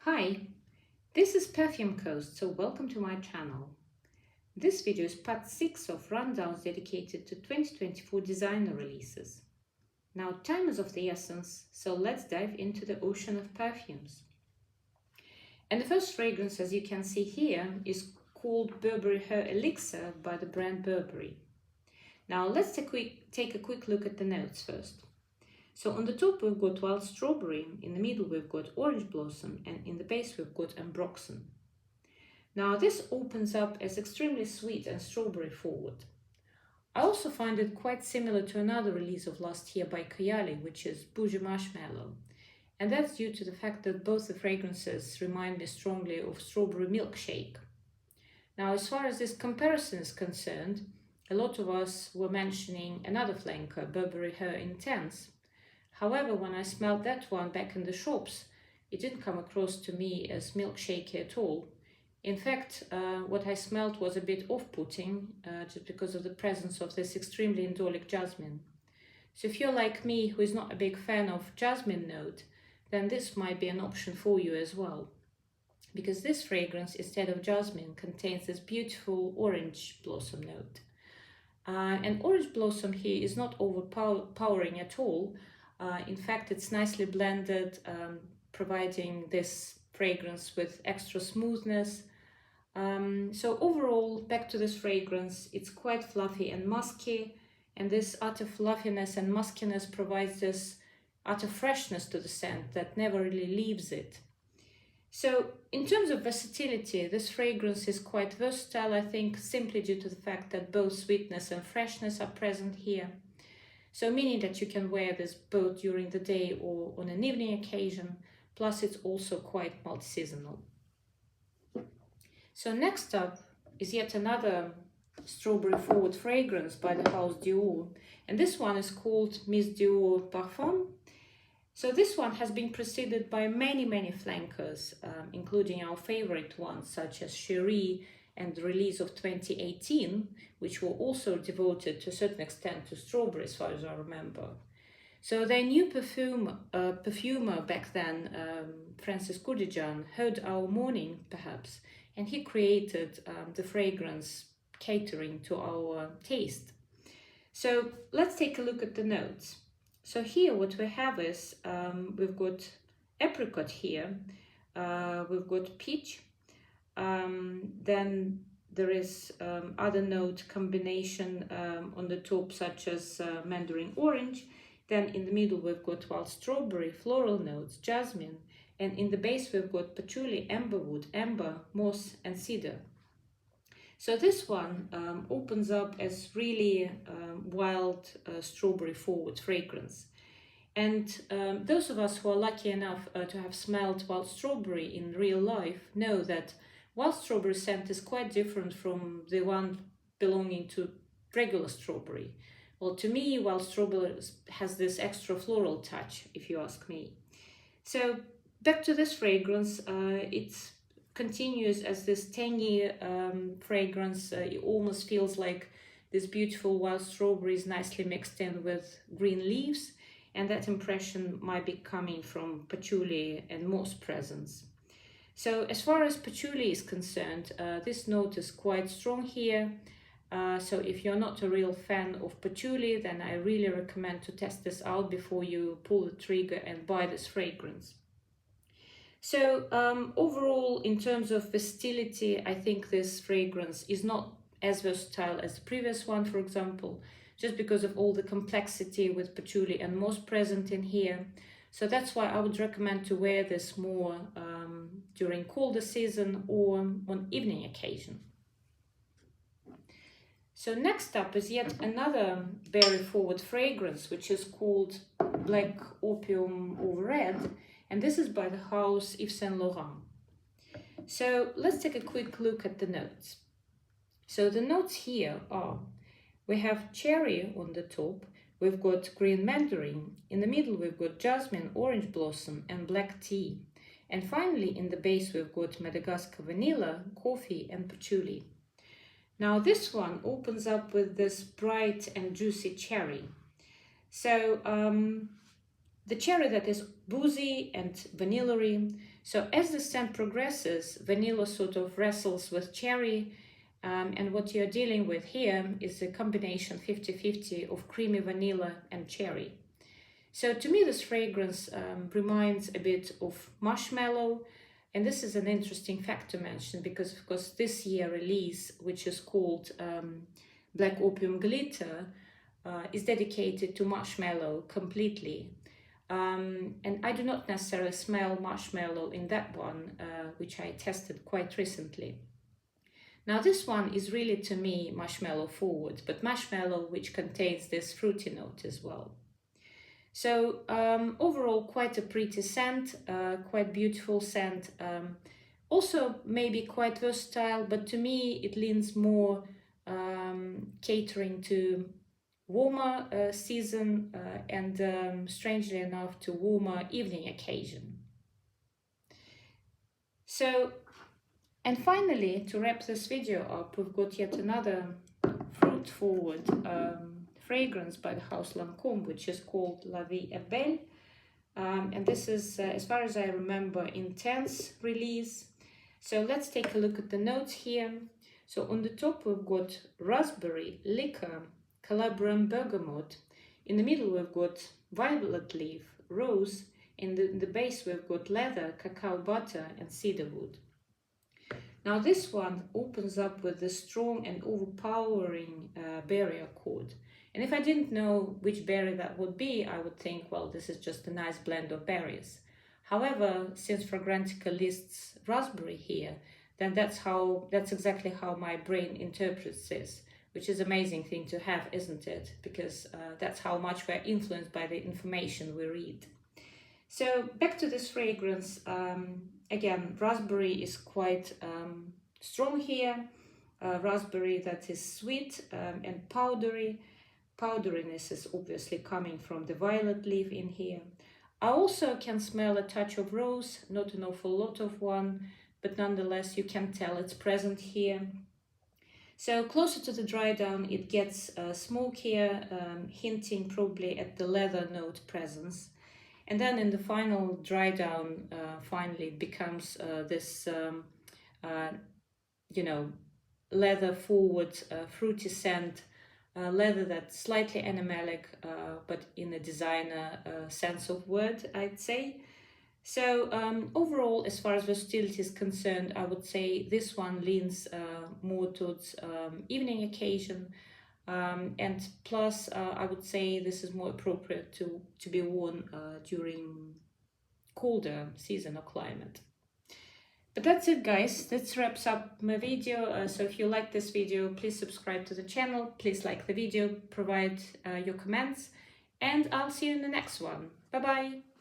Hi, this is Perfume Coast, so welcome to my channel. This video is part 6 of rundowns dedicated to 2024 designer releases. Now time is of the essence, so let's dive into the ocean of perfumes. And the first fragrance, as you can see here, is called Burberry Her Elixir by the brand Burberry. Now let's take a quick look at the notes first. So on the top we've got wild strawberry, in the middle we've got orange blossom, and in the base we've got ambroxan. Now this opens up as extremely sweet and strawberry forward. I also find it quite similar to another release of last year by Kayali, which is Bougie Marshmallow. And that's due to the fact that both the fragrances remind me strongly of strawberry milkshake. Now as far as this comparison is concerned, a lot of us were mentioning another flanker, Burberry Her Intense. However, when I smelled that one back in the shops, it didn't come across to me as milkshakey at all. In fact, what I smelled was a bit off-putting just because of the presence of this extremely indolic jasmine. So if you're like me, who is not a big fan of jasmine note, then this might be an option for you as well. Because this fragrance, instead of jasmine, contains this beautiful orange blossom note. And orange blossom here is not overpowering at all. In fact, it's nicely blended, providing this fragrance with extra smoothness. So overall, back to this fragrance, it's quite fluffy and musky, and this utter fluffiness and muskiness provides this utter freshness to the scent that never really leaves it. So in terms of versatility, this fragrance is quite versatile, I think, simply due to the fact that both sweetness and freshness are present here. So meaning that you can wear this both during the day or on an evening occasion, plus it's also quite multi-seasonal. So next up is yet another strawberry forward fragrance by the house Dior, and this one is called Miss Dior Parfum. So this one has been preceded by many flankers, including our favorite ones such as Cherie and the release of 2018, which were also devoted to a certain extent to strawberry, as far as I remember. So their new perfumer back then, Francis Kurdijan, heard our mourning perhaps, and he created the fragrance catering to our taste. So let's take a look at the notes. So here what we have is, we've got apricot here, we've got peach, then there is other note combination on the top, such as mandarin orange. Then in the middle we've got wild strawberry, floral notes, jasmine, and in the base we've got patchouli, amberwood, amber, moss, and cedar. So this one opens up as really wild strawberry forward fragrance. And those of us who are lucky enough to have smelled wild strawberry in real life know that wild strawberry scent is quite different from the one belonging to regular strawberry. Well, to me, wild strawberry has this extra floral touch, if you ask me. So back to this fragrance, it continues as this tangy fragrance. It almost feels like this beautiful wild strawberry is nicely mixed in with green leaves, and that impression might be coming from patchouli and moss presence. So as far as patchouli is concerned, this note is quite strong here. So if you're not a real fan of patchouli, then I really recommend to test this out before you pull the trigger and buy this fragrance. So overall, in terms of versatility, I think this fragrance is not as versatile as the previous one, for example, just because of all the complexity with patchouli and moss present in here. So that's why I would recommend to wear this more during colder season or on evening occasion. So next up is yet another berry forward fragrance, which is called Black Opium or Red, and this is by the house Yves and Laurent. So let's take a quick look at the notes. So the notes here are, we have cherry on the top, we've got green mandarin, in the middle we've got jasmine, orange blossom, and black tea. And finally, in the base, we've got Madagascar vanilla, coffee, and patchouli. Now this one opens up with this bright and juicy cherry. So the cherry that is boozy and vanilla-y. So as the scent progresses, vanilla sort of wrestles with cherry, and what you're dealing with here is a combination 50-50 of creamy vanilla and cherry. So to me, this fragrance reminds a bit of marshmallow, and this is an interesting fact to mention because, of course, this year release, which is called Black Opium Glitter, is dedicated to marshmallow completely. And I do not necessarily smell marshmallow in that one, which I tested quite recently. Now this one is really, to me, marshmallow forward, but marshmallow which contains this fruity note as well. So overall, quite a pretty scent, quite beautiful scent. Also maybe quite versatile, but to me it leans more catering to warmer season and strangely enough to warmer evening occasion. So, and finally, to wrap this video up, we've got yet another fruit forward fragrance by the house Lancome, which is called La Vie est Belle, and this is, as far as I remember, Intense release. So let's take a look at the notes here. So on the top we've got raspberry, liquor, Calabrian bergamot. In the middle we've got violet leaf, rose. In the base we've got leather, cacao butter and cedar wood. Now this one opens up with a strong and overpowering berry accord. And if I didn't know which berry that would be, I would think, well, this is just a nice blend of berries. However, since Fragrantica lists raspberry here, then that's exactly how my brain interprets this, which is an amazing thing to have, isn't it? Because that's how much we're influenced by the information we read. So back to this fragrance, again, raspberry is quite strong here. Raspberry that is sweet and powdery. Powderiness is obviously coming from the violet leaf in here. I also can smell a touch of rose, not an awful lot of one, but nonetheless you can tell it's present here. So closer to the dry down it gets smokier, hinting probably at the leather note presence. And then in the final dry down, finally it becomes this, leather forward, fruity scent, leather that's slightly animalic, but in a designer sense of word, I'd say. So overall, as far as versatility is concerned, I would say this one leans more towards evening occasion. And plus, I would say this is more appropriate to be worn during colder season or climate. But that's it, guys. That wraps up my video. So if you like this video, please subscribe to the channel. Please like the video, provide your comments, and I'll see you in the next one. Bye-bye.